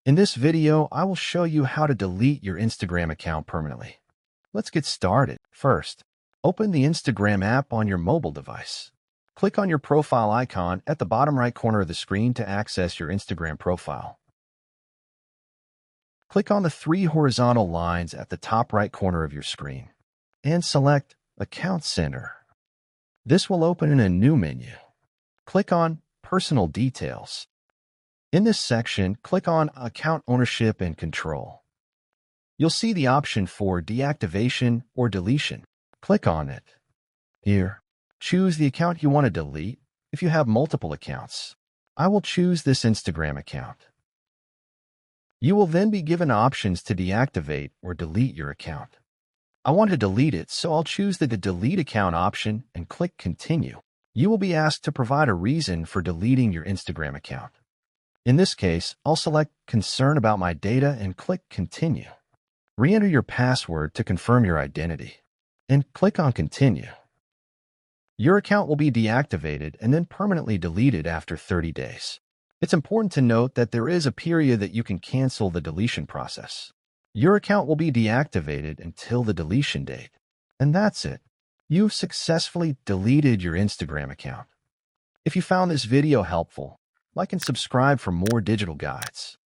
In this video, I will show you how to delete your Instagram account permanently. Let's get started. First, open the Instagram app on your mobile device. Click on your profile icon at the bottom right corner of the screen to access your Instagram profile. Click on the three horizontal lines at the top right corner of your screen and select Account Center. This will open in a new menu. Click on Personal Details. In this section, click on Account Ownership and Control. You'll see the option for deactivation or deletion. Click on it. Here, choose the account you want to delete if you have multiple accounts. I will choose this Instagram account. You will then be given options to deactivate or delete your account. I want to delete it, so I'll choose the Delete Account option and click Continue. You will be asked to provide a reason for deleting your Instagram account. In this case, I'll select Concern about my data and click Continue. Re-enter your password to confirm your identity and click on Continue. Your account will be deactivated and then permanently deleted after 30 days. It's important to note that there is a period that you can cancel the deletion process. Your account will be deactivated until the deletion date. And that's it. You've successfully deleted your Instagram account. If you found this video helpful, like and subscribe for more digital guides.